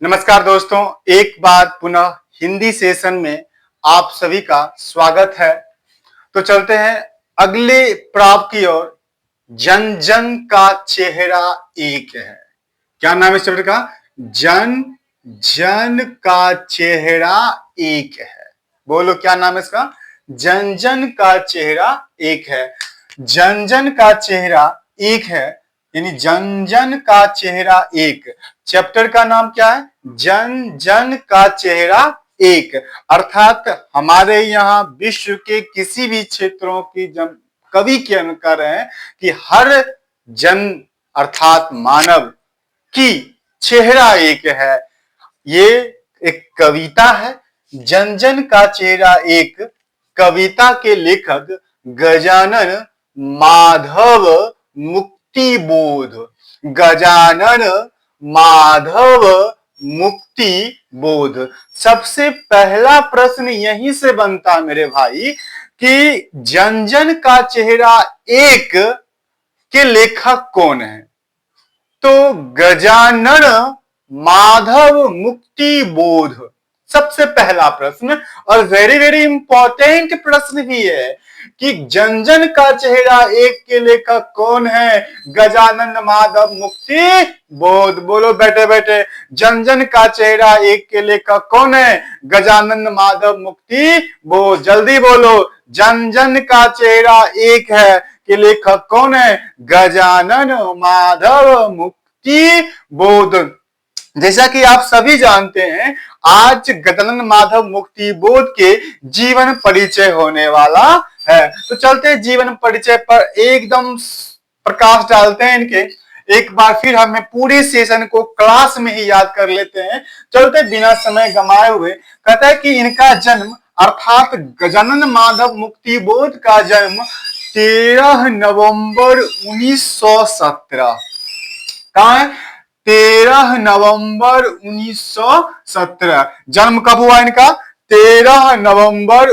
नमस्कार दोस्तों, एक बार पुनः हिंदी सेशन में आप सभी का स्वागत है। तो चलते हैं अगले प्राव की ओर। जन जन का चेहरा एक है। क्या नाम है इस चैप्टर का? जन जन का चेहरा एक है। बोलो क्या नाम है इसका? जन जन का चेहरा एक है। जन जन का चेहरा एक है, यानी जन जन का चेहरा एक। चैप्टर का नाम क्या है? जन जन का चेहरा एक। अर्थात हमारे यहाँ विश्व के किसी भी क्षेत्रों की कवि क्या कर रहे हैं कि हर जन अर्थात मानव की चेहरा एक है। ये एक कविता है। जन जन का चेहरा एक कविता के लेखक गजानन माधव मुक्ति बोध। गजानन माधव मुक्ति बोध। सबसे पहला प्रश्न यहीं से बनता मेरे भाई कि जन जन का चेहरा एक के लेखक कौन है? तो गजानन माधव मुक्ति बोध सबसे पहला प्रश्न, और वेरी वेरी इंपॉर्टेंट प्रश्न भी है कि जन जन का चेहरा एक के लेखक कौन है? गजानन माधव मुक्ति बोध। बोलो बैठे बैठे, जन जन का चेहरा एक के लेखक कौन है? गजानन माधव मुक्ति बोध। जल्दी बोलो, जन जन का चेहरा एक है के लेखक कौन है? गजानन माधव मुक्ति बोध। जैसा कि आप सभी जानते हैं, आज गजानन माधव मुक्ति बोध के जीवन परिचय होने वाला है। तो चलते हैं जीवन परिचय पर एकदम प्रकाश डालते हैं इनके। एक बार फिर हमें पूरे सेशन को क्लास में ही याद कर लेते हैं। चलते बिना समय गंवाए हुए। कहता है कि इनका जन्म अर्थात गजानन माधव मुक्ति बोध का जन्म 13 नवंबर 1917। कहाँ है? 13 नवंबर 1917 जन्म कब हुआ इनका? 13 नवंबर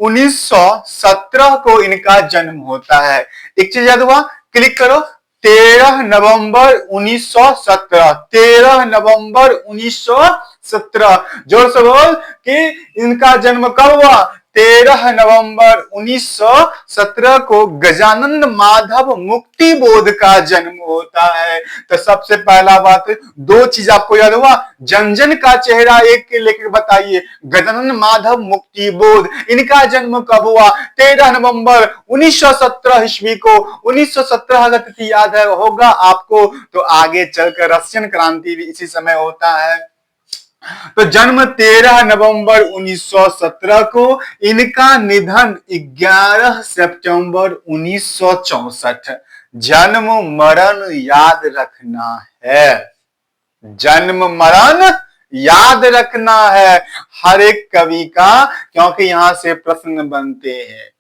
1917 को इनका जन्म होता है। एक चीज याद हुआ, क्लिक करो। 13 नवंबर 1917। 13 नवंबर 1917। जोर से बोल कि इनका जन्म कब हुआ? 13 नवंबर 1917 को गजानन माधव मुक्ति बोध का जन्म होता है। तो सबसे पहला बात, दो चीज आपको याद हुआ। जन जन का चेहरा एक के लेकर बताइए, गजानन माधव मुक्ति बोध, इनका जन्म कब हुआ? 13 नवंबर 1917 ईस्वी को। 1917 अगर तिथि याद है होगा आपको, तो आगे चलकर रशियन क्रांति भी इसी समय होता है। तो जन्म 13 नवंबर 1917 को, इनका निधन 11 सितंबर 1964। जन्म मरण याद रखना है। जन्म मरण याद रखना है हर एक कवि का, क्योंकि यहां से प्रश्न बनते हैं।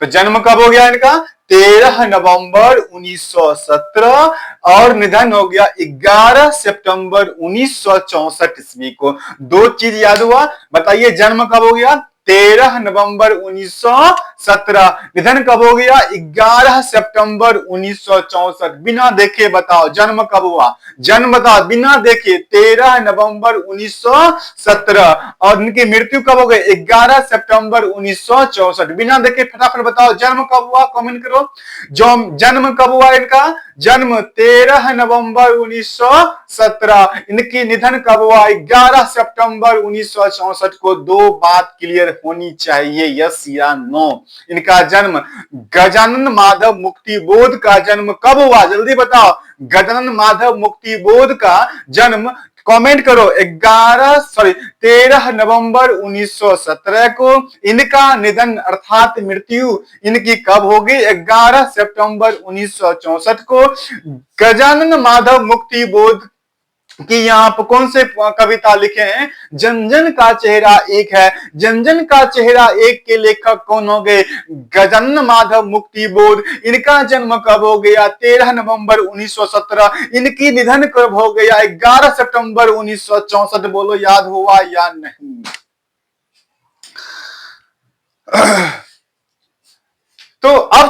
तो जन्म कब हो गया इनका? 13 नवंबर 1917 और निधन हो गया 11 सितंबर 1964 ईस्वी को। दो चीज याद हुआ, बताइए जन्म कब हो गया? 13 नवंबर 1917। निधन कब हो गया? 11 सितंबर 1964। बिना देखे बताओ जन्म कब हुआ? जन्म बताओ बिना देखे। 13 नवंबर 1917 और इनकी मृत्यु कब हो गई? 11 सितंबर 1964। बिना देखे फटाफट बताओ जन्म कब हुआ? कमेंट करो। जो जन्म कब हुआ इनका? जन्म 13 नवंबर 1917। इनकी निधन कब हुआ? 11 सितंबर 1964 को। दो बात क्लियर होनी चाहिए, यस या नो। इनका जन्म, गजानन माधव मुक्ति बोध का जन्म कब हुआ? जल्दी बताओ। गजानन माधव मुक्ति बोध का जन्म कमेंट करो। 13 नवंबर 1917 को। इनका निधन अर्थात मृत्यु इनकी कब होगी? 11 सितंबर 1964 को। गजानन माधव मुक्ति बोध कि यहाँ पर कौन से कविता लिखे हैं? जन जन का चेहरा एक है। जन जन का चेहरा एक के लेखक कौन हो गए? गजानन माधव मुक्ति बोध। इनका जन्म कब हो गया? 13 नवंबर 1917। इनकी निधन कब हो गया? 11 सितंबर 1964। बोलो याद हुआ या नहीं?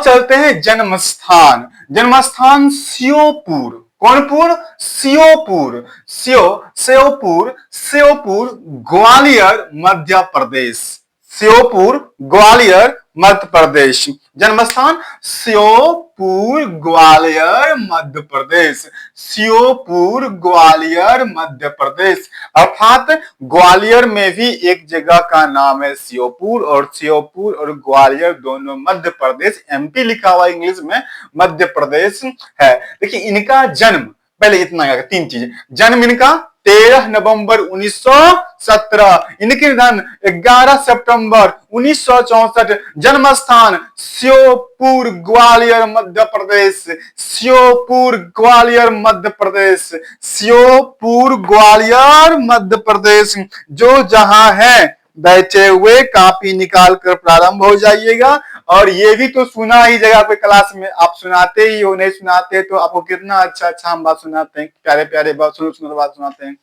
अब चलते हैं जन्म स्थान। जन्म स्थान श्योपुर। कौनपुर? श्योपुर। श्योपुर श्योपुर ग्वालियर मध्य प्रदेश। श्योपुर ग्वालियर मध्य प्रदेश। जन्म स्थान श्योपुर ग्वालियर मध्य प्रदेश। श्योपुर ग्वालियर मध्य प्रदेश। अर्थात ग्वालियर में भी एक जगह का नाम है श्योपुर, और श्योपुर और ग्वालियर दोनों मध्य प्रदेश, एमपी लिखा हुआ इंग्लिश में, मध्य प्रदेश है। देखिए इनका जन्म, पहले इतना तीन चीजें, जन्म इनका 13 नवंबर 1917, इनके निधन 11 सितंबर 1964। जन्म स्थान श्योपुर ग्वालियर मध्य प्रदेश। श्योपुर ग्वालियर मध्य प्रदेश। श्योपुर ग्वालियर मध्य प्रदेश। जो जहां है बैठे हुए कापी निकाल कर प्रारंभ हो जाइएगा। और ये भी तो सुना ही जगह पे क्लास में आप सुनाते ही हो, नहीं सुनाते तो आपको कितना अच्छा अच्छा हम बात सुनाते हैं, प्यारे प्यारे बात, सुंदर बात सुनाते हैं।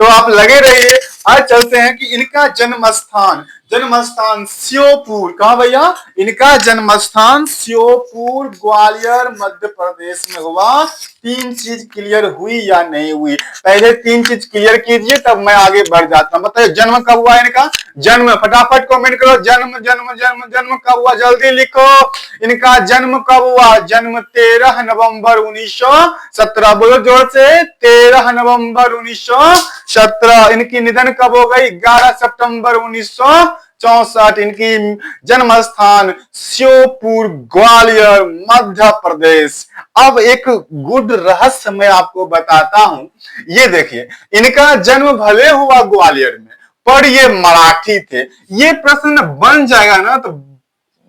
तो आप लगे रहिए। आज चलते हैं कि इनका जन्म स्थान, जन्म स्थान श्योपुर, कहा भैया? इनका जन्म स्थान श्योपुर ग्वालियर मध्य प्रदेश में हुआ। तीन चीज क्लियर हुई या नहीं हुई? पहले तीन चीज क्लियर कीजिए तब मैं आगे बढ़ जाता हूं। बताइए जन्म कब हुआ इनका? जन्म फटाफट कमेंट करो। जन्म जन्म जन्म जन्म कब हुआ? जल्दी लिखो। इनका जन्म कब हुआ? जन्म 13 नवंबर 1917। बोलो जोर से, 13 नवंबर 1917। इनकी निधन कब हो गई? 11 सितंबर 1964। इनकी जन्म स्थान श्योपुर ग्वालियर मध्य प्रदेश। अब एक गुड रहस्य मैं आपको बताता हूं। ये देखिए, इनका जन्म भले हुआ ग्वालियर में, पर ये मराठी थे। ये प्रश्न बन जाएगा ना तो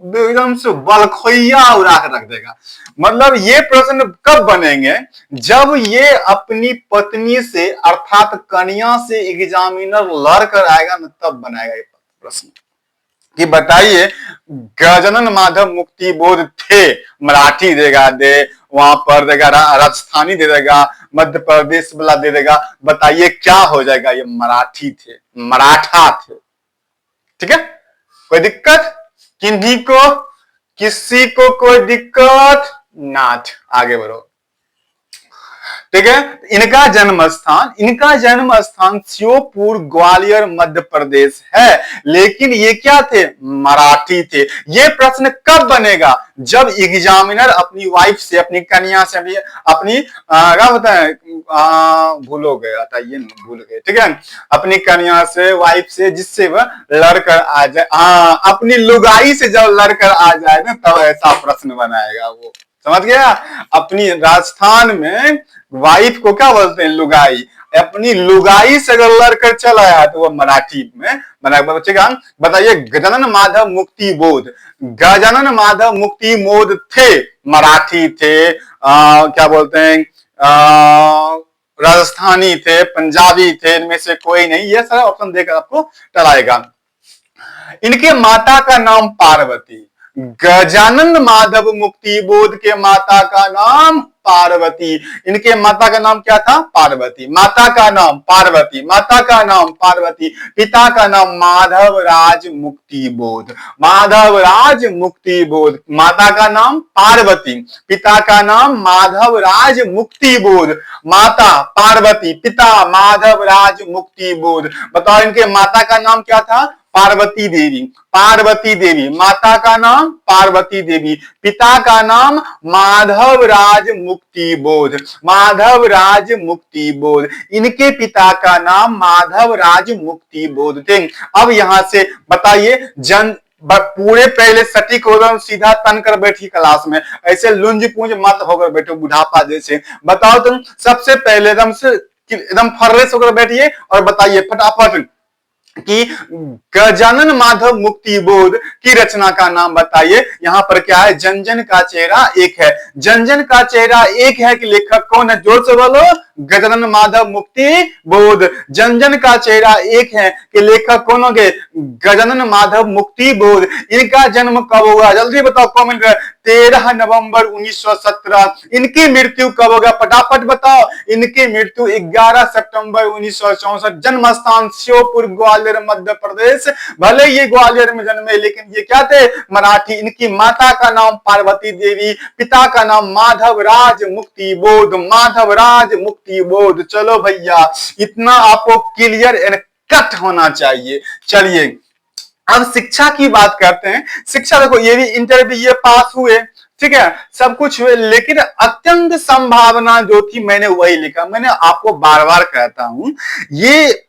एकदम से बलखोइया उड़ा कर रख देगा। मतलब ये प्रश्न कब बनेंगे? जब ये अपनी पत्नी से अर्थात कन्या से एग्जामिनर लड़ कर आएगा ना, तब बनाएगा ये प्रश्न कि बताइए गजानन माधव मुक्ति बोध थे। मराठी देगा, दे वहां पर देगा, राजस्थानी दे देगा, मध्य प्रदेश वाला दे देगा। बताइए क्या हो जाएगा? ये मराठी थे, मराठा थे। ठीक है, कोई दिक्कत? किन्हीं को, किसी को कोई दिक्कत नाथ? आगे बढ़ो। ठीक है, इनका जन्म स्थान श्योपुर ग्वालियर मध्य प्रदेश है। लेकिन ये क्या थे? मराठी थे। ये प्रश्न कब बनेगा? जब एग्जामिनर अपनी वाइफ से, अपनी कन्या से, अपनी क्या होता है, भूल गए। ठीक है, अपनी कन्या से, वाइफ से, जिससे वह लड़कर आ जाए, अपनी लुगाई से जब लड़कर आ जाए ना, तब ऐसा प्रश्न बनाएगा वो। समझ गया? अपनी राजस्थान में वाइफ को क्या बोलते हैं? लुगाई। अपनी लुगाई से अगर लड़कर चला आया तो वह मराठी में बनेगा। बताइए गजानन माधव मुक्ति बोध, गजानन माधव मुक्ति बोध थे, मराठी थे, क्या बोलते हैं, राजस्थानी थे, पंजाबी थे, इनमें से कोई नहीं। ये सारा ऑप्शन देकर आपको टलाएगा। इनके माता का नाम पार्वती। गजानन माधव मुक्ति बोध के माता का नाम पार्वती। इनके माता का नाम क्या था? पार्वती। माता का नाम पार्वती, माता का नाम पार्वती। पिता का नाम माधव राज मुक्ति बोध, माधव राज मुक्ति बोध। माता का नाम पार्वती, पिता का नाम माधव राज मुक्ति बोध। माता पार्वती, पिता माधव राज मुक्ति बोध। बताओ इनके माता का नाम क्या था? पार्वती देवी। पार्वती देवी, माता का नाम पार्वती देवी, पिता का नाम माधव राज मुक्ति बोध, माधव राज मुक्ति बोध। इनके पिता का नाम माधव राज मुक्ति बोध थे। अब यहां से बताइए, पूरे पहले सटीक होकर सीधा तन कर बैठी क्लास में, ऐसे लुंज पूंज मत होकर बैठो बुढ़ापा जैसे। बताओ तुम सबसे पहले एकदम फर्रेश होकर बैठिए और बताइए फटाफट कि गजानन माधव मुक्ति बोध की रचना का नाम बताइए। यहां पर क्या है? जन जन का चेहरा एक है। जन जन का चेहरा एक है कि लेखक कौन है? जोर से बोलो। गजानन माधव मुक्ति बोध। जन जन का चेहरा एक है कि लेखक कौन हो गए? गजानन माधव मुक्ति बोध। इनका जन्म कब हुआ? जल्दी बताओ कमेंट कर। 13 नवंबर 1917। इनकी मृत्यु कब होगा? फटाफट बताओ। इनकी मृत्यु 11 सितंबर 1964। जन्म स्थान श्योपुर ग्वालियर मध्य प्रदेश। भले ये ग्वालियर में जन्मे लेकिन ये क्या थे? मराठी। इनकी माता का नाम पार्वती देवी, पिता का नाम माधव राज मुक्ति बोध। माधव राज मुक्ति बोध। चलो भैया इतना आपको क्लियर एंड कट होना चाहिए। चलिए अब शिक्षा की बात करते हैं। शिक्षा देखो ये भी इंटर ये पास हुए, ठीक है, सब कुछ हुए, लेकिन अत्यंत संभावना जो थी मैंने वही लिखा। मैंने आपको बार बार कहता हूं ये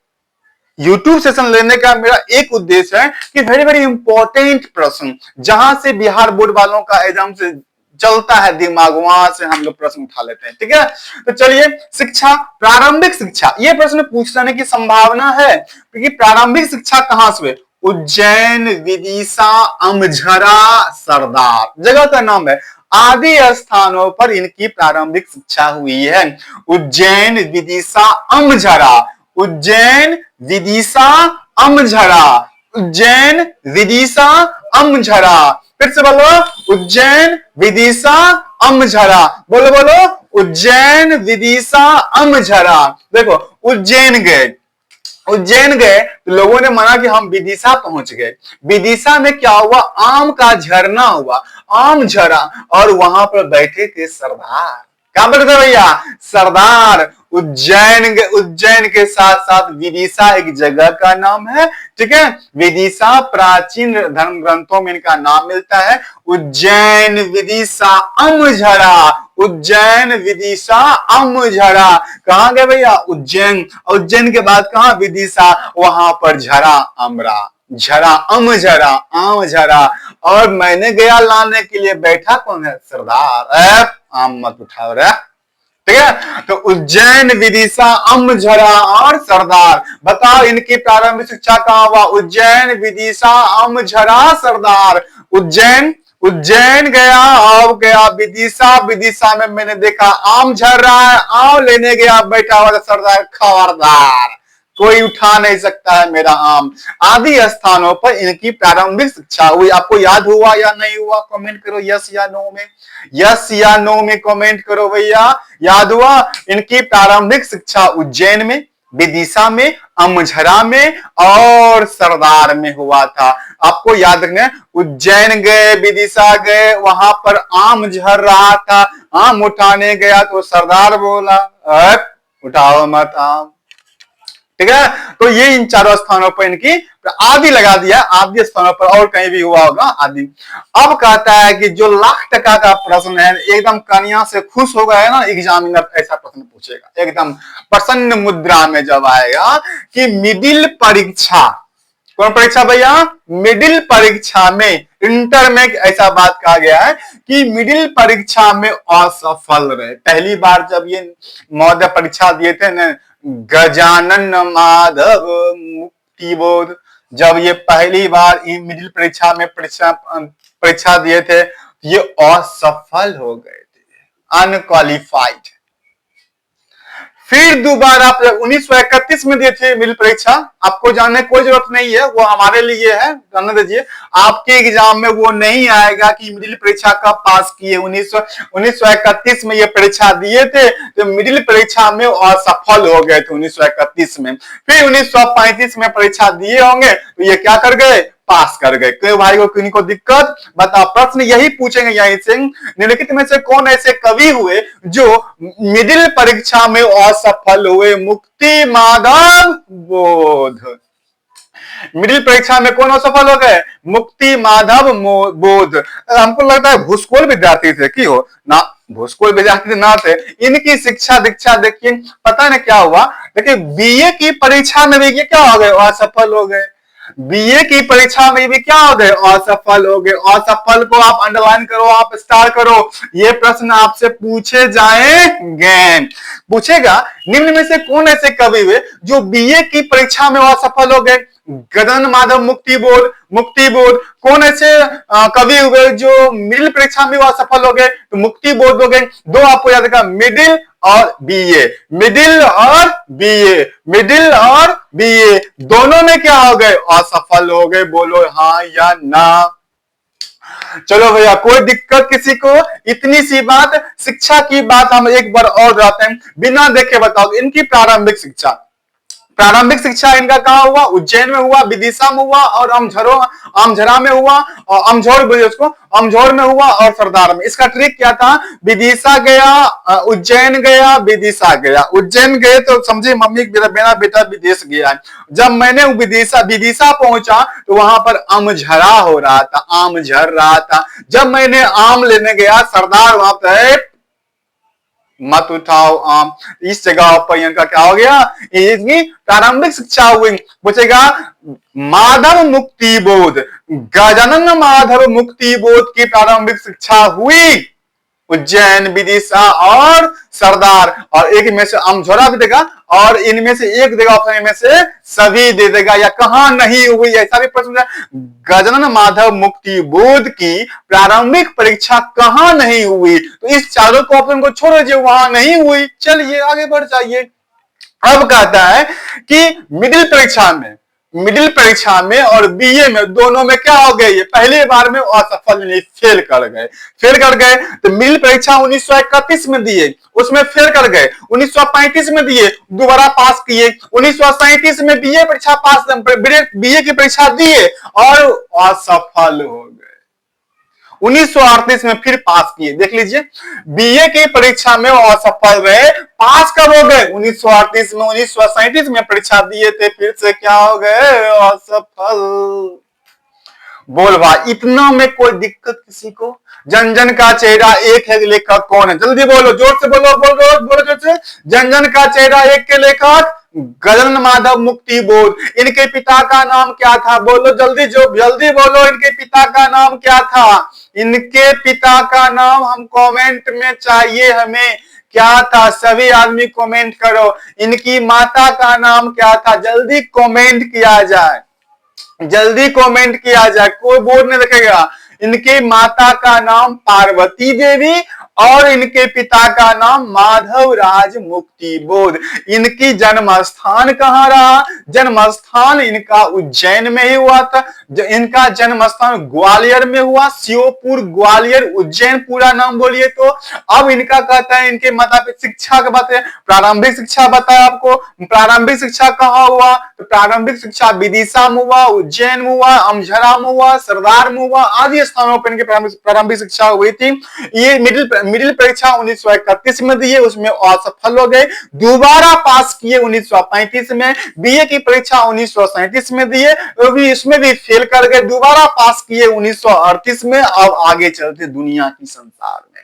यूट्यूब सेशन लेने का मेरा एक उद्देश्य है कि वेरी वेरी इंपॉर्टेंट प्रश्न जहां से बिहार बोर्ड वालों का एग्जाम से चलता है दिमाग, वहां से हम लोग प्रश्न उठा लेते हैं, ठीक है। तो चलिए शिक्षा, प्रारंभिक शिक्षा, ये प्रश्न पूछ जाने की संभावना है क्योंकि प्रारंभिक शिक्षा कहां से हुए? उज्जैन, विदिशा, अमझरा, सरदार जगह का नाम है। आदि स्थानों पर इनकी प्रारंभिक शिक्षा हुई है। उज्जैन, विदिशा, अमझरा। उज्जैन, विदिशा, अमझरा। उज्जैन, विदिशा, अमझरा। फिर से बोलो उज्जैन, विदिशा, अमझरा। बोलो बोलो उज्जैन, विदिशा, अमझरा। देखो उज्जैन गए, उज्जैन गए तो लोगों ने माना कि हम विदिशा पहुंच गए। विदिशा में क्या हुआ? आम का झरना हुआ, आम झरा, और वहां पर बैठे थे सरदार। कहां बैठे थे भैया? सरदार। उज्जैन, उज्जैन के साथ साथ विदिशा एक जगह का नाम है, ठीक है। विदिशा प्राचीन धर्म ग्रंथों में इनका नाम मिलता है। उज्जैन, विदिशा, अमझरा। उज्जैन, विदिशा, अमझरा। कहां गए भैया? उज्जैन। उज्जैन के बाद कहां? विदिशा। वहां पर झरा, अमरा, झरा, अमझरा, आमझरा। और मैंने गया लाने के लिए, बैठा कौन है? सरदार। आम मत उठाओ रे, ठीक है। तो उज्जैन, विदिशा, अमझरा और सरदार। बताओ इनकी प्रारंभिक शिक्षा कहां हुआ? उज्जैन, विदिशा, अमझरा, सरदार। उज्जैन, उज्जैन गया, अब गया विदिशा। विदिशा में मैंने देखा आम झर रहा है, आम लेने गया, बैठा हुआ सरदार, खबरदार कोई उठा नहीं सकता है मेरा आम। आदि स्थानों पर इनकी प्रारंभिक शिक्षा हुई। आपको याद हुआ या नहीं हुआ? कमेंट करो यस या नो में, यस या नो में कमेंट करो भैया। याद हुआ? इनकी प्रारंभिक शिक्षा उज्जैन में, विदिशा में, अमझरा में और सरदार में हुआ था। आपको याद रखना, उज्जैन गए, विदिशा गए, वहां पर आम झर रहा था, आम उठाने गया तो सरदार बोला उठाओ मत आम, ठीक है। तो ये इन चारों स्थानों पर इनकी आदि लगा दिया। आदि स्थानों पर और कहीं भी हुआ होगा आदि। अब कहता है कि जो लाख का प्रश्न है, एकदम कन्या से खुश हो गया है ना एग्जामिनर, ऐसा प्रश्न पूछेगा एकदम प्रसन्न मुद्रा में जब आएगा कि मिडिल परीक्षा, कौन परीक्षा भैया? मिडिल परीक्षा में, इंटर में ऐसा बात कहा गया है कि मिडिल परीक्षा में असफल रहे। पहली बार जब ये महोदय परीक्षा दिए थे न, गजानन माधव मुक्ति बोध, जब ये पहली बार मिडिल परीक्षा में परीक्षा दिए थे, ये असफल हो गए थे, अनक्वालिफाइड। फिर दोबारा 1931 में दिए थे मिडिल परीक्षा। आपको जानने कोई जरूरत नहीं है, वो हमारे लिए है, जानने दीजिए। आपके एग्जाम में वो नहीं आएगा कि मिडिल परीक्षा कब पास किए। 1931 में ये परीक्षा दिए थे तो मिडिल परीक्षा में असफल हो गए थे 1931 में। फिर 1935 में परीक्षा दिए होंगे तो ये क्या कर गए? पास कर गए। क्यों भाई को किन्हीं को दिक्कत? बताओ, प्रश्न यही पूछेंगे यहीं से, निम्नलिखित में से कौन ऐसे कवि हुए जो मिडिल परीक्षा में असफल हुए? मुक्ति माधव बोध। मिडिल परीक्षा में कौन असफल हो गए? मुक्ति माधव बोध। हमको लगता है भूसकोल विद्यार्थी थे कि हो ना, भूसकोल विद्यार्थी ना थे। इनकी शिक्षा दीक्षा देखिए, पता नहीं क्या हुआ। देखिए बीए की परीक्षा में भी क्या हो गए? असफल हो गए। बीए की परीक्षा में भी क्या हो गए? असफल हो गए। असफल को आप अंडरलाइन करो, आप स्टार करो। ये प्रश्न आपसे पूछे जाएंगे। पूछेगा निम्न में से कौन ऐसे कवि हुए जो बीए की परीक्षा में असफल हो गए? गजानन माधव मुक्ति बोध, मुक्ति बोध। कौन ऐसे कवि हुए जो मिडिल परीक्षा में असफल हो गए? तो मुक्ति बोध हो गए। दो आपको याद रखा, मिडिल और बीए, मिडिल और बीए, मिडिल और बीए, दोनों में क्या हो गए? असफल हो गए। बोलो हाँ या ना। चलो भैया, कोई दिक्कत किसी को? इतनी सी बात, शिक्षा की बात हम एक बार और जाते हैं, बिना देखे बताओ इनकी प्रारंभिक शिक्षा। प्रारंभिक शिक्षा इनका कहां हुआ? उज्जैन में हुआ, विदिशा में हुआ और अमझरा में हुआ, और अमझौर बोलिए उसको, अमझौर में हुआ और सरदार में। इसका ट्रिक क्या था? विदिशा गया, उज्जैन गया, विदिशा गया। उज्जैन गए तो समझे मम्मी मेरा बेटा विदेश गया है। जब मैंने विदिशा पहुंचा तो वहां पर अमझरा हो रहा था, आम झर रहा था। जब मैंने आम लेने गया, सरदार वहां पर मत उठाओ आम। इस जगह पर इनका क्या हो गया? इसकी प्रारंभिक शिक्षा हुई। पूछेगा माधव मुक्ति बोध, गजानन माधव मुक्ति बोध की प्रारंभिक शिक्षा हुई उज्जैन, विदिशा और सरदार, और एक में से अमझोरा भी देगा और इनमें से एक देगा ऑप्शन में से सभी दे देगा, या कहां नहीं हुई ऐसा भी प्रश्न। गजानन माधव मुक्ति बोध की प्रारंभिक परीक्षा कहां नहीं हुई? तो इस चारों को ऑप्शन को छोड़ दीजिए, वहां नहीं हुई। चलिए आगे बढ़ जाइए। अब कहता है कि मिडिल परीक्षा में और बीए में दोनों में क्या हो गए? ये पहली बार में असफल, नहीं फेल कर गए। तो मिडिल परीक्षा 1931 में दिए, उसमें फेल कर गए। 1935 में दिए, दोबारा पास किए। 1937 में बीए परीक्षा बीए की परीक्षा दिए और असफल हो गए। 1938 में फिर पास किए। देख लीजिए, बीए की परीक्षा में वो असफल रहे, पास कब हो गए? 1938 में। 1937 में परीक्षा दिए थे, फिर से क्या हो गए? असफल। बोल भाई, इतना में कोई दिक्कत किसी को? जन जन का चेहरा एक है लेखक कौन है? जल्दी बोलो, जोर से बोलो, बोलो जोर से। जन जन का चेहरा एक के लेखक गजानन माधव मुक्ति बोध। इनके पिता का नाम क्या था? बोलो जल्दी, जल्दी बोलो, इनके पिता का नाम क्या था? इनके पिता का नाम हम कमेंट में चाहिए हमें, क्या था? सभी आदमी कमेंट करो। इनकी माता का नाम क्या था? जल्दी कमेंट किया जाए, जल्दी कमेंट किया जाए, कोई बोर्ड नहीं रखेगा। इनकी माता का नाम पार्वती देवी और इनके पिता का नाम माधव राज मुक्ति बोध। इनकी जन्म स्थान कहां रहा? जन्म स्थान इनका उज्जैन में ही हुआ था। इनका जन्म स्थान ग्वालियर में हुआ, श्योपुर, ग्वालियर, उज्जैन, पूरा नाम बोलिए तो। अब इनका कहता है इनके माता पिता शिक्षा का बात है, प्रारंभिक शिक्षा बताया आपको। प्रारंभिक शिक्षा कहां हुआ? तो प्रारंभिक शिक्षा विदिशा में हुआ, उज्जैन में हुआ, अमझरा में हुआ, सरदार में हुआ, आदि स्थानों पर इनकी प्रारंभिक शिक्षा हुई थी। ये मिडिल परीक्षा 1931 में दिए, उसमें असफल हो गए। दोबारा पास किए 1935 में। बीए की परीक्षा 1937 में दिए, इसमें भी फेल कर गए। दोबारा पास किए 1938 में। अब आगे चलते दुनिया की संसार में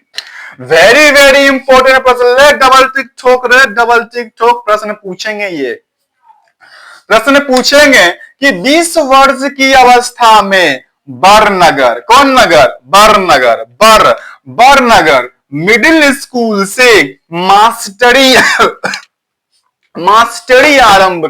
वेरी वेरी इंपॉर्टेंट प्रश्न, डबल टिक ठोक रहे, डबल टिक ठोक प्रश्न पूछेंगे। ये प्रश्न पूछेंगे कि 20 वर्ष की अवस्था में बरनगर, कौन नगर? बरनगर मिडिल स्कूल से मास्टरी प्रारंभ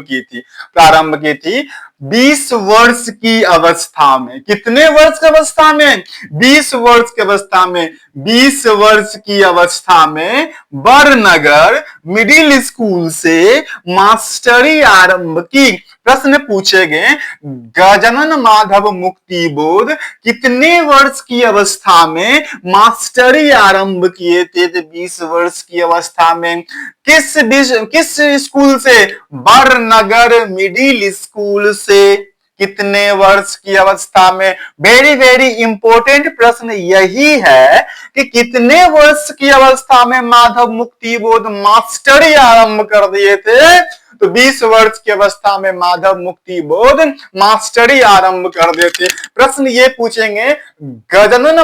की थी 20 वर्ष की अवस्था में। कितने वर्ष की अवस्था में? 20 वर्ष की अवस्था में। 20 वर्ष की अवस्था में बरनगर मिडिल स्कूल से मास्टरी आरंभ की। प्रश्न पूछेंगे गजानन माधव मुक्ति बोध कितने वर्ष की अवस्था में मास्टरी आरंभ किए थे? 20 वर्ष की अवस्था में। किस स्कूल से? बरनगर मिडिल स्कूल से। कितने वर्ष की अवस्था में? वेरी वेरी इंपॉर्टेंट प्रश्न यही है कि कितने वर्ष की अवस्था में माधव मुक्ति बोध मास्टरी आरंभ कर दिए थे? तो 20 वर्ष की अवस्था में माधव मुक्ति बोध मास्टरी आरंभ कर देते। प्रश्न ये पूछेंगे गजानन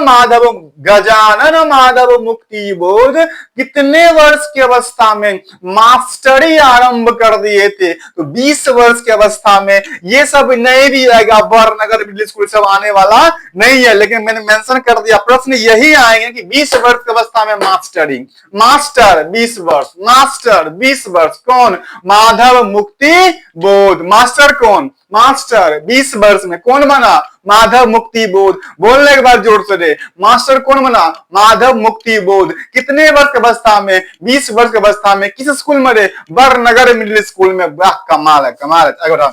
माधव मुक्ति बोध कितने वर्ष की अवस्था में मास्टरी आरंभ कर दिए थे? तो 20 वर्ष की अवस्था में। ये सब नहीं भी आएगा, बरनगर मिडिल स्कूल सब आने वाला नहीं है, लेकिन मैंने मेंशन कर दिया। प्रश्न यही आएंगे कि 20 वर्ष की अवस्था में मास्टर 20 वर्ष, मास्टर 20 वर्ष, कौन? माधव माधव मुक्ति बोध। मास्टर कौन? मास्टर 20 वर्ष में कौन बना? माधव मुक्ति बोध। बोलने के बाद जोर से दे, मास्टर कौन बना? माधव मुक्ति बोध। कितने वर्ष की अवस्था में? 20 वर्ष की अवस्था में। किस स्कूल में रे? बरनगर मिडिल स्कूल में। वाह, कमाल है, कमाल है।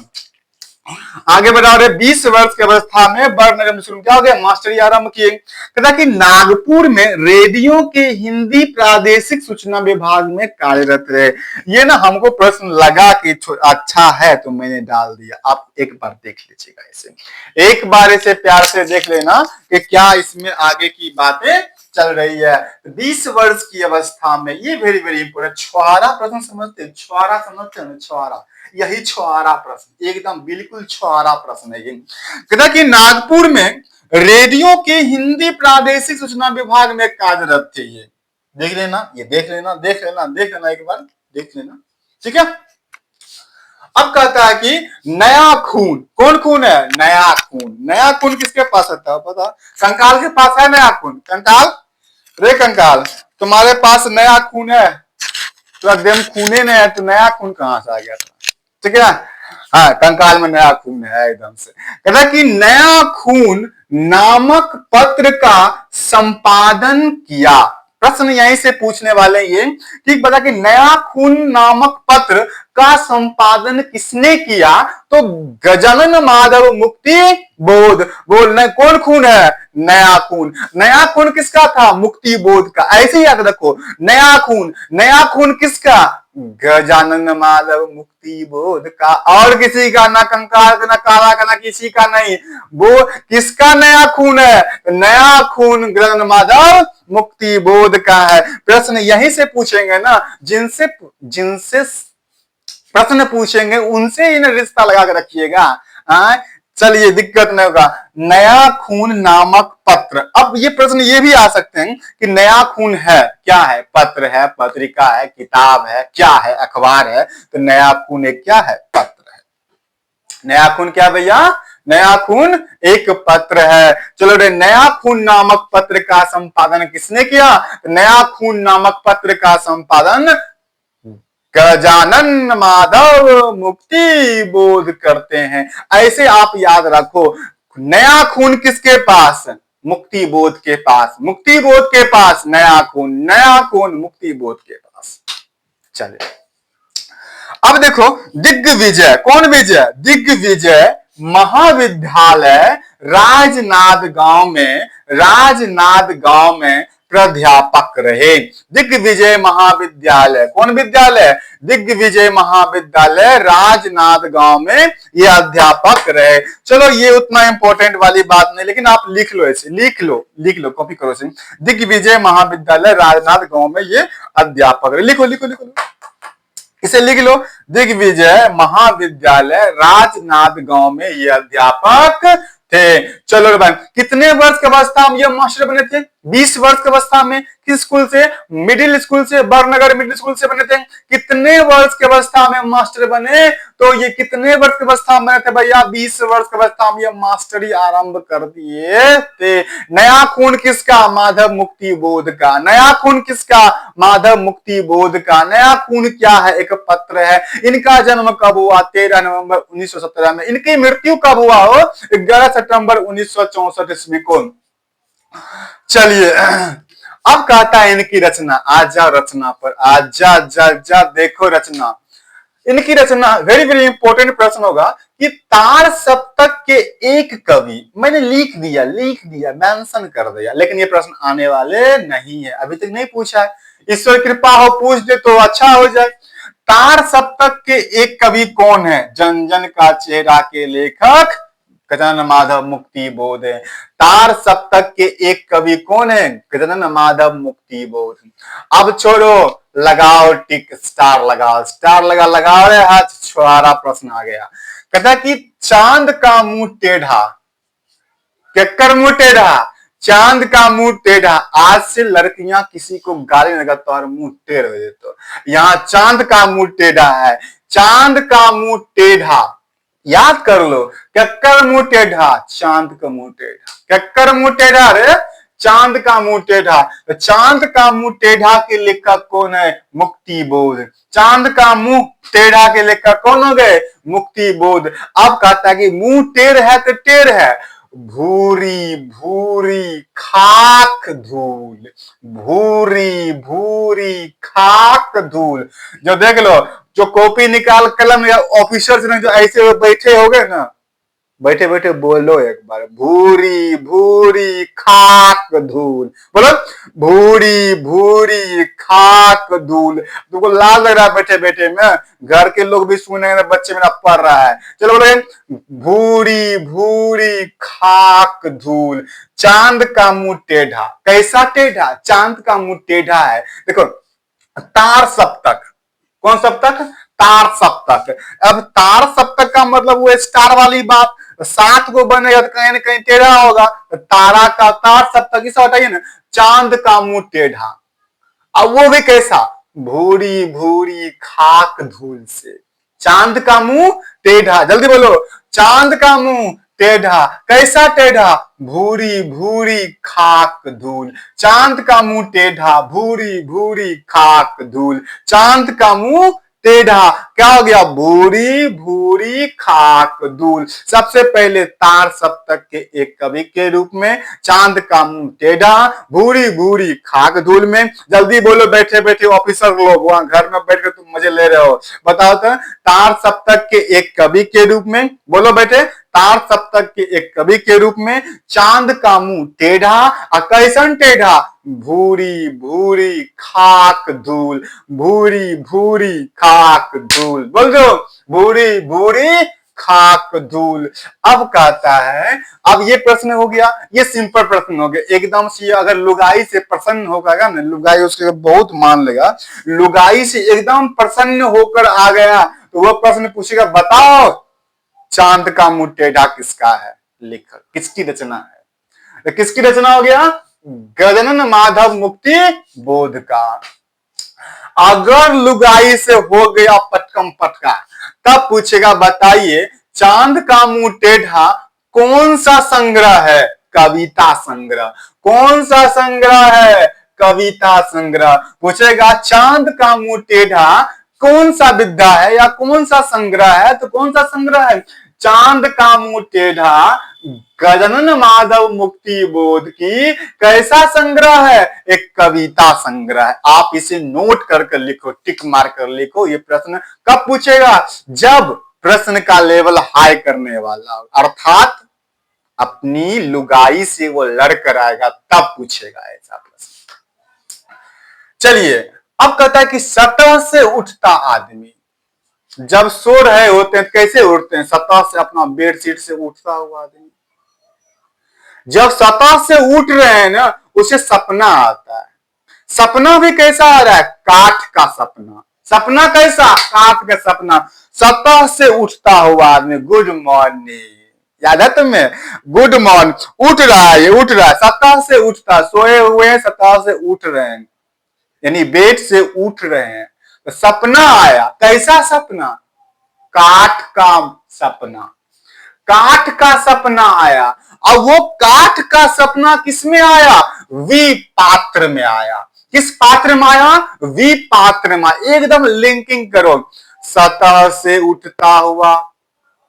आगे बढ़ा रहे, 20 वर्ष की अवस्था में बरनगर में क्या हो गया? मास्टरी आरंभ किए। कहता कि नागपुर में रेडियो के हिंदी प्रादेशिक सूचना विभाग में कार्यरत रहे। ये ना हमको प्रश्न लगा कि अच्छा है तो मैंने डाल दिया। आप एक बार देख लीजिएगा इसे, एक बार इसे प्यार से देख लेना कि क्या इसमें आगे की बातें चल रही है। 20 वर्ष की अवस्था में, ये वेरी वेरी इंपोर्टेंट। छुआरा प्रश्न समझते? छुआरा समझते हैं? छुआरा, यही छुआरा प्रश्न, एकदम बिल्कुल छुआरा प्रश्न है ये। कहता कि नागपुर में रेडियो के हिंदी प्रादेशिक सूचना विभाग में कार्यरत थे। ये देख लेना, ये देख लेना, देख लेना, देख लेना, एक बार देख लेना, ठीक है। अब कहता है कि नया खून, कौन खून है? नया खून। नया खून किसके पास होता है पता? कंकाल के पास है नया खून। कंकाल, रे कंकाल, तुम्हारे पास नया खून है? तो एकदम खूने नहीं है तो नया खून कहां से आ गया था? ठीक है, हाँ, कंकाल में नया खून है एकदम से। कहता कि नया खून नामक पत्र का संपादन किया। प्रश्न यहीं से पूछने वाले ये कि बता कि नया खून नामक पत्र का संपादन किसने किया? तो गजानन माधव मुक्ति बोध। बोल, कौन खून है? नया खून। नया खून किसका था? मुक्ति बोध का। ऐसे याद रखो, नया खून, नया खून किसका? गजानन माधव मुक्ति बोध का। और किसी का? ना कंकाल का, ना काला का, ना किसी का नहीं। वो किसका नया खून है? नया खून गजानन माधव मुक्ति बोध का है। प्रश्न यहीं से पूछेंगे ना, जिनसे जिनसे प्रश्न पूछेंगे उनसे इन रिश्ता लगा के रखिएगा। चलिए, दिक्कत नहीं होगा। नया खून नामक पत्र। अब ये प्रश्न ये भी आ सकते हैं कि नया खून है, क्या है? पत्र है, पत्रिका है, किताब है, क्या है? अखबार है। तो नया खून एक क्या है? पत्र है। नया खून क्या भैया? नया खून एक पत्र है। चलो रे, नया खून नामक पत्र का संपादन किसने किया? नया खून नामक पत्र का संपादन गजानन माधव मुक्ति बोध करते हैं। ऐसे आप याद रखो, नया खून किसके पास? मुक्ति बोध के पास। मुक्ति बोध के पास नया खून, नया खून मुक्ति बोध के पास। चलिए, अब देखो, दिग्विजय, कौन विजय? दिग्विजय महाविद्यालय राजनांदगांव में प्राध्यापक रहे। दिग्विजय महाविद्यालय, कौन विद्यालय? दिग्विजय महाविद्यालय राजनांदगांव में ये अध्यापक रहे। चलो, ये उतना इंपॉर्टेंट वाली बात नहीं, लेकिन आप लिख लो, ऐसे लिख लो, कॉपी करो इसे। दिग्विजय महाविद्यालय राजनांदगांव में ये अध्यापक रहे। लिखो लिखो लिखो, इसे लिख लो, दिग्विजय महाविद्यालय राजनांदगांव में ये अध्यापक थे। चलो भाई, कितने वर्ष की अवस्था में ये मास्टर बने थे? 20 वर्ष की अवस्था में। किस स्कूल से? मिडिल स्कूल से, बरनगर मिडिल स्कूल से बने थे। कितने वर्ष की अवस्था में मास्टर बने? तो ये कितने वर्ष की अवस्था में बने थे भैया? 20 वर्ष की अवस्था में ये मास्टरी आरंभ कर दिए थे। नया खून किसका? माधव मुक्ति बोध का। नया खून किसका? माधव मुक्ति बोध का। नया खून क्या है? एक पत्र है। इनका जन्म कब हुआ? 13 नवंबर 1917 में। इनकी मृत्यु कब हुआ हो? 11 सितंबर 1964 ईस्वी को। चलिए, अब कहता है इनकी रचना। आजा रचना पर, आजा जा जा, देखो रचना। इनकी रचना वेरी वेरी इंपॉर्टेंट प्रश्न होगा कि तार सप्तक के एक कवि, मैंने लिख दिया मेंशन कर दिया, लेकिन ये प्रश्न आने वाले नहीं है, अभी तक नहीं पूछा है। ईश्वर कृपा हो पूछ दे तो अच्छा हो जाए। तार सप्तक के एक कवि कौन है? जन जन का चेहरा के लेखक गजानन माधव मुक्ति बोध है। तार सप्तक के एक कवि कौन है? गजानन माधव मुक्ति बोध। अब छोड़ो, लगाओ टिक, स्टार लगाओ रे हाथ। छुआरा प्रश्न आ गया। कहता कि चांद का मुंह टेढ़ा, केकर मुंह टेढ़ा? चांद का मुंह टेढ़ा। आज से लड़कियां किसी को गाली लगा तो और मुंह टेढ़ हो जाए, तो यहाँ चांद का मुंह टेढ़ा है। चांद का मुंह टेढ़ा, याद कर लो, केकर मुंह टेढ़ा? चांद का मुंह टेढ़ा। केकर मुंह टेढ़ा रे? चांद का मुंह टेढ़ा। तो चांद का मुंह टेढ़ा के लेखक कौन है? मुक्ति बोध। चांद का मुंह टेढ़ा के लेखक कौन हो गए? मुक्ति बोध। अब कहता है कि मुंह टेढ़ है तो टेढ़ है, भूरी भूरी खाक धूल, भूरी भूरी खाक धूल। जो देख लो, जो कॉपी निकाल कलम या ऑफिसर्स ने जो ऐसे बैठे हो गए ना, बैठे बैठे बोलो एक बार, भूरी भूरी खाक धूल। बोलो, भूरी भूरी खाक धूल। तुमको लाज लग रहा है बैठे बैठे में, घर के लोग भी सुनेंगे, बच्चे मेरा पढ़ रहा है। चलो बोले, भूरी भूरी खाक धूल। चांद का मुंह टेढ़ा। कैसा टेढ़ा? चांद का मुंह टेढ़ा है। देखो, तार सप्तक। कौन सप्तक? तार सप्तक। अब तार सप्तक का मतलब वो स्टार वाली बात, 7 को बनेगा तो कहीं ना कहीं टेढ़ा होगा। तो तारा का तार सप्तक, इसे हटाइए ना। चांद का मुंह टेढ़ा। अब वो भी कैसा? भूरी भूरी खाक धूल से। चांद का मुंह टेढ़ा। जल्दी बोलो, चांद का मुंह टेढ़ा। कैसा टेढ़ा? भूरी भूरी खाक धूल। चांद का मुंह टेढ़ा, भूरी भूरी खाक धूल। चांद का मुंह टेढ़ा, क्या हो गया? भूरी भूरी खाक धूल। सबसे पहले तार सप्तक के एक कवि के रूप में, चांद का मुंह टेढ़ा, भूरी भूरी खाक धूल में। जल्दी बोलो बैठे बैठे ऑफिसर लोग, वहां घर में बैठ कर तुम मजे ले रहे हो, बताओ तो। तार सप्तक के एक कवि के रूप में, बोलो बेटे, तार सप्तक के एक कवि के रूप में चांद का मुंह टेढ़ा। और कैसन टेढ़ा? भूरी भूरी खाक धूल, भूरी भूरी खाक धूल। बोल दो, भूरी भूरी खाक धूल। अब कहता है, अब ये प्रश्न हो गया, ये सिंपल प्रश्न हो गया एकदम से। अगर लुगाई से प्रसन्न होगा ना, लुगाई उसके बहुत मान लेगा, लुगाई से एकदम प्रसन्न होकर आ गया तो वह प्रश्न पूछेगा, बताओ चांद का मुंह टेढ़ा किसका है? लेखक किसकी रचना है? तो किसकी रचना हो गया? गजानन माधव मुक्ति बोध का। अगर लुगाई से हो गया पटकम पटका, तब पूछेगा, बताइए चांद का मुंह टेढ़ा कौन सा संग्रह है? कविता संग्रह। कौन सा संग्रह है? कविता संग्रह। पूछेगा चांद का मुंह टेढ़ा कौन सा विद्या है या कौन सा संग्रह है? तो कौन सा संग्रह है? चांद का मुंह टेढ़ा गजानन माधव मुक्ति बोध की कैसा संग्रह है? एक कविता संग्रह। आप इसे नोट करके लिखो, टिक मार कर लिखो। ये प्रश्न कब पूछेगा? जब प्रश्न का लेवल हाई करने वाला, अर्थात अपनी लुगाई से वो लड़कर आएगा, तब पूछेगा ऐसा प्रश्न। चलिए, अब कहता है कि सतह से उठता आदमी, जब सो रहे होते हैं कैसे उठते हैं? सतह से, अपना बेडशीट से उठता हुआ आदमी। जब सतह से उठ रहे हैं ना, उसे सपना आता है। सपना भी कैसा आ रहा है? काठ का सपना। सपना कैसा? काठ का सपना। सतह से उठता हुआ आदमी, गुड मॉर्निंग, याद है तुम्हें? Good morning. उठ रहा है, ये उठ रहा है, सतह से उठता, सोए हुए हैं, सतह से उठ रहे हैं, यानी बेड से उठ रहे हैं। तो सपना आया। कैसा सपना? काठ का सपना। काठ का सपना आया। अब वो काठ का सपना किसमें आया? वी पात्र में आया। किस पात्र में आया? वी पात्र में। एकदम लिंकिंग करो। सतह से उठता हुआ,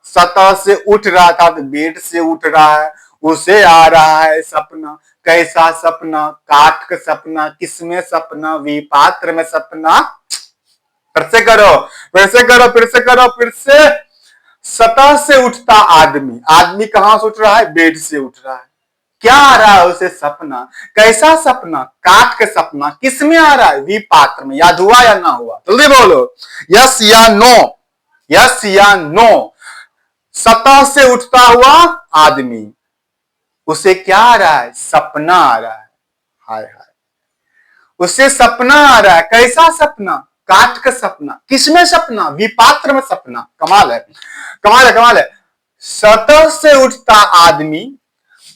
सतह से उठ रहा था तो बेड से उठ रहा है, उसे आ रहा है सपना। कैसा सपना? काठ का सपना। किसमें सपना? वी पात्र में सपना। फिर से करो, फिर से करो, फिर से करो, फिर से। सतह से उठता आदमी, आदमी कहां से उठ रहा है? बेड से उठ रहा है। क्या आ रहा है उसे? सपना। कैसा सपना? काठ का सपना। किसमें आ रहा है? वी पात्र में। याद हुआ या ना हुआ? जल्दी बोलो, यस या नो, यस या नो। सतह से उठता हुआ आदमी, उसे क्या आ रहा है? सपना आ रहा है। हाय हाय, उसे सपना आ रहा है। कैसा सपना? काठ का सपना। किसमें सपना? विपात्र में सपना। कमाल है, कमाल है, कमाल है। सतह से उठता आदमी,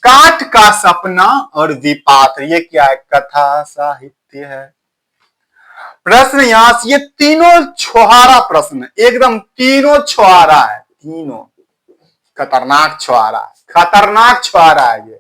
काठ का सपना और विपात्र। ये क्या है? कथा साहित्य है। प्रश्न यहां से, ये तीनों छोहारा प्रश्न, एकदम तीनों छोहारा है, तीनों खतरनाक छोहारा है, खतरनाक छोहारा है ये।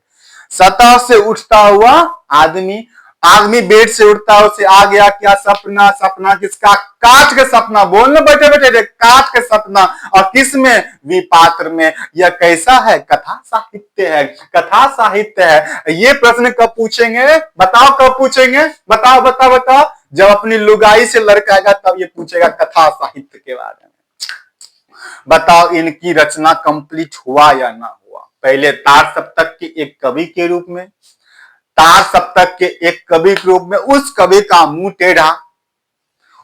सतह से उठता हुआ आदमी, आदमी बेड से उठता है, उसे आ गया क्या सपना, सपना किसका, काठ का सपना, बोलने बैठे बैठे काठ का सपना, और किस में, विपात्र में। यह कैसा है, कथा साहित्य है, कथा साहित्य है। ये प्रश्न कब पूछेंगे, बताओ कब पूछेंगे, बताओ बताओ बताओ, जब अपनी लुगाई से लड़काएगा तब ये पूछेगा कथा साहित्य के बारे में। बताओ इनकी रचना कंप्लीट हुआ या ना हुआ। पहले तार सप्तक के एक कवि के रूप में, तार सप्तक के एक कवि के रूप में, उस कवि का मुंह टेढ़ा,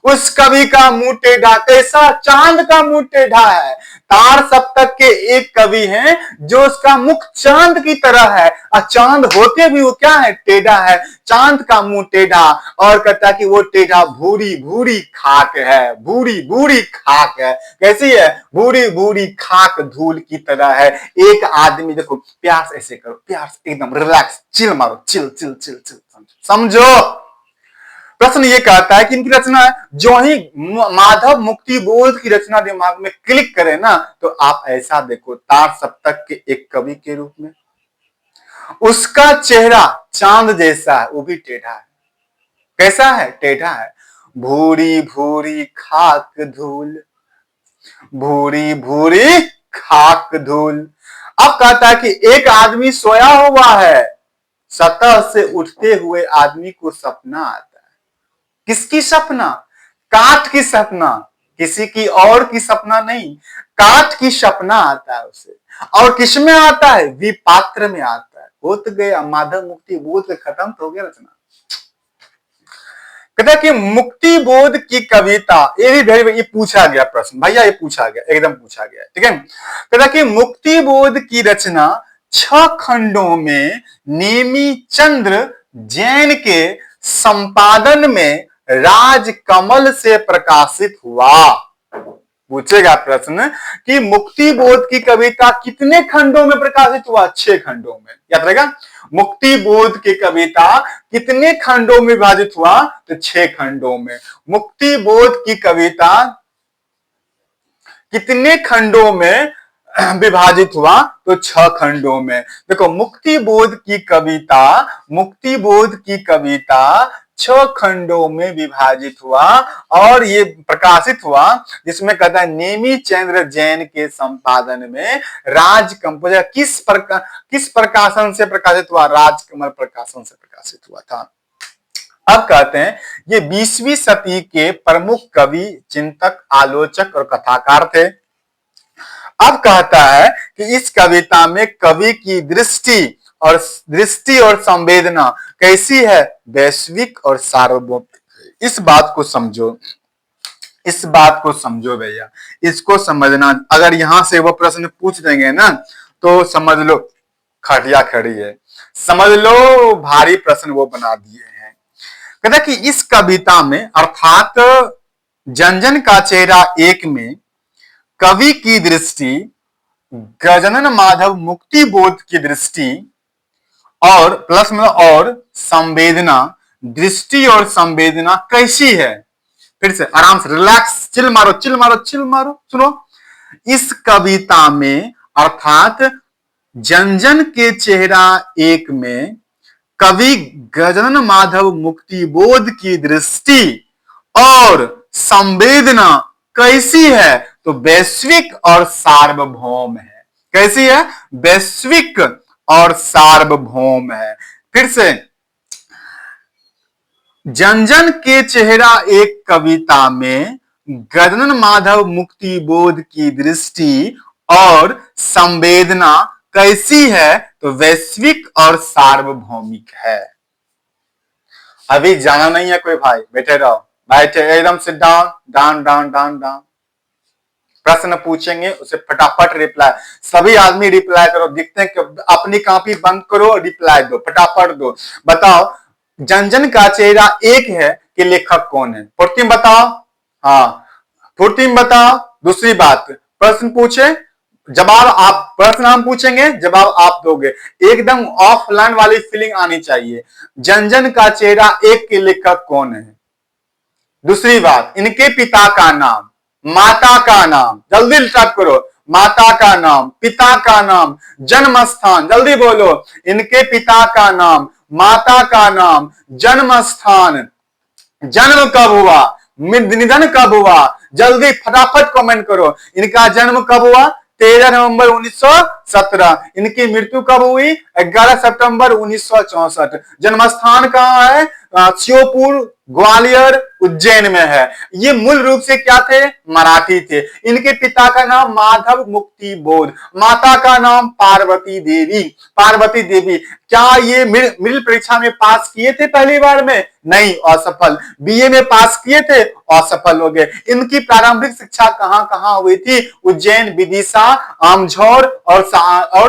उस कवि का मुंह टेढ़ा, कैसा, चांद का मुंह टेढ़ा है। तार सप्तक के एक कवि हैं जो उसका मुख चांद की तरह है, और चांद होते भी वो क्या है, टेढ़ा है, चांद का मुंह टेढ़ा। और कहता कि वो टेढ़ा भूरी भूरी खाक है, भूरी भूरी खाक है। कैसी है, भूरी भूरी खाक धूल की तरह है। एक आदमी, देखो प्यार से ऐसे करो, प्यार से एकदम रिलैक्स, चिल मारो, चिल चिल चिल चिल, समझो। प्रश्न ये कहता है कि इनकी रचना है, जो ही माधव मुक्ति बोध की रचना दिमाग में क्लिक करे ना, तो आप ऐसा देखो, तार सप्तक के एक कवि के रूप में, उसका चेहरा चांद जैसा है, वो भी टेढ़ा है। कैसा है, टेढ़ा है। भूरी भूरी खाक धूल, भूरी भूरी खाक धूल। अब कहता है कि एक आदमी सोया हुआ है, सतह से उठते हुए आदमी को सपना आता है। किसकी सपना, काठ की सपना, किसी की और की सपना नहीं, काठ की सपना आता है उसे। और किसमें आता है, विपात्र में आता है। हो तो गया माधव मुक्ति बोध, खत्म तो हो गया रचना। कहता कि मुक्ति बोध की कविता, ये पूछा गया प्रश्न भैया, ये पूछा गया, एकदम पूछा गया, ठीक है। कहता कि मुक्ति बोध की रचना 6 खंडों में नेमी चंद्र जैन के संपादन में राजकमल से प्रकाशित हुआ। पूछेगा प्रश्न कि मुक्ति बोध की कविता कितने खंडों में प्रकाशित हुआ, 6 खंडों में। याद रहेगा, मुक्ति बोध की कविता कितने खंडों में विभाजित हुआ, तो 6 खंडों में। मुक्ति बोध की कविता कितने खंडों में विभाजित हुआ, तो 6 खंडों में। देखो मुक्ति बोध की कविता, मुक्ति बोध की कविता 6 खंडों में विभाजित हुआ, और ये प्रकाशित हुआ, जिसमें कहता है नेमी चंद्र जैन के संपादन में राजकमल, किस प्रकाशन से प्रकाशित हुआ, राजकमल प्रकाशन से प्रकाशित हुआ था। अब कहते हैं ये 20वीं सदी के प्रमुख कवि, चिंतक, आलोचक और कथाकार थे। अब कहता है कि इस कविता में कवि की दृष्टि और संवेदना कैसी है, वैश्विक और सार्वभौमिक। इस बात को समझो, इस बात को समझो भैया, इसको समझना। अगर यहां से वो प्रश्न पूछ देंगे ना, तो समझ लो खटिया खड़ी है, समझ लो भारी प्रश्न वो बना दिए हैं। कहता कि इस कविता में, अर्थात जन का चेहरा 1 में, कवि की दृष्टि, गजानन माधव मुक्ति बोध की दृष्टि, और प्लस में और संवेदना, दृष्टि और संवेदना कैसी है। फिर से आराम से रिलैक्स, चिल मारो चिल मारो चिल मारो, सुनो। इस कविता में, अर्थात जन के चेहरा 1 में, कवि गजानन माधव मुक्ति बोध की दृष्टि और संवेदना कैसी है, तो वैश्विक और सार्वभौम है। कैसी है, वैश्विक और सार्वभौम है। फिर से, जन के चेहरा 1 कविता में गजानन माधव मुक्ति बोध की दृष्टि और संवेदना कैसी है, तो वैश्विक और सार्वभौमिक है। अभी जाना नहीं है कोई भाई, बैठे रहो, बैठे एकदम sit down, down down down down. प्रश्न पूछेंगे उसे फटाफट रिप्लाई, सभी आदमी रिप्लाई करो। दिखते हैं कि अपनी कॉपी बंद करो, रिप्लाई दो, फटाफट दो। बताओ जन का चेहरा 1 है कि लेखक कौन है, फुर्ती बताओ। हाँ फुर्ती बताओ। दूसरी बात, प्रश्न पूछे, जवाब आप, प्रश्न हम पूछेंगे, जवाब आप दोगे। एकदम ऑफलाइन वाली फीलिंग आनी चाहिए। जन का चेहरा 1 के लेखक कौन है। दूसरी बात, इनके पिता का नाम, माता का नाम, जल्दी टाइप करो। माता का नाम, पिता का नाम, जन्म स्थान, जल्दी बोलो। इनके पिता का नाम, माता का नाम, जन्म स्थान, जन्म कब हुआ, निधन कब हुआ, जल्दी फटाफट कमेंट करो। इनका जन्म कब हुआ, 13 नवंबर 1917। इनकी मृत्यु कब हुई, 11 सितंबर 1964। जन्म स्थान कहाँ है, श्योपुर, ग्वालियर, उज्जैन में है। ये मूल रूप से क्या थे, मराठी थे। इनके पिता का नाम माधव मुक्ति बोध, माता का नाम पार्वती देवी। पार्वती देवी क्या ये मिडिल परीक्षा में पास किए थे पहली बार में, नहीं, असफल। बीए में पास किए थे, असफल हो गए। इनकी प्रारंभिक शिक्षा कहां कहां हुई थी, उज्जैन, विदिशा, आमझौर और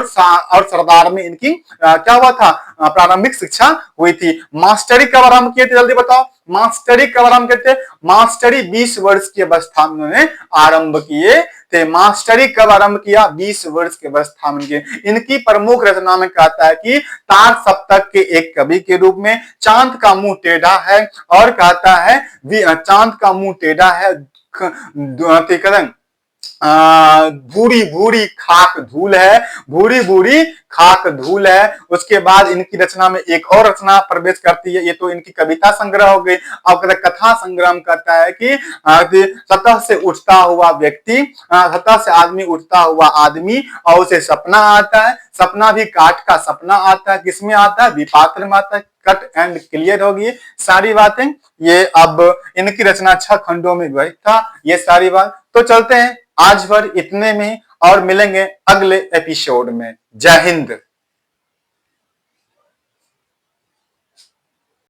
सरदार में इनकी क्या हुआ था, प्रारंभिक शिक्षा हुई थी। मास्टरी कब आरंभ किए थे, जल्दी बताओ। मास्टरी कब आरंभ किए थे, मास्टरी 20 वर्ष की अवस्था में उन्होंने आरंभ किए थे। मास्टरी कब आरंभ किया, 20 वर्ष की अवस्था में। इनकी प्रमुख रचना में कहता है कि तार सप्तक के एक कवि के रूप में, चांद का मुंह टेढ़ा है, और कहता है चांद का मुंह टेढ़ा है, भूरी भूरी खाक धूल है, भूरी भूरी खाक धूल है। उसके बाद इनकी रचना में एक और रचना प्रवेश करती है, ये तो इनकी कविता संग्रह हो गई। अब कथा संग्रह कहता है कि सतह से उठता हुआ व्यक्ति, सतह से आदमी उठता हुआ आदमी, और उसे सपना आता है, सपना भी काट का सपना आता है। किसमें आता है, विपात्र में आता है। कट एंड क्लियर होगी सारी बातें। ये अब इनकी रचना 6 खंडों में विभाजित था, ये सारी बात। तो चलते हैं आज भर इतने में, और मिलेंगे अगले एपिसोड में। जय हिंद।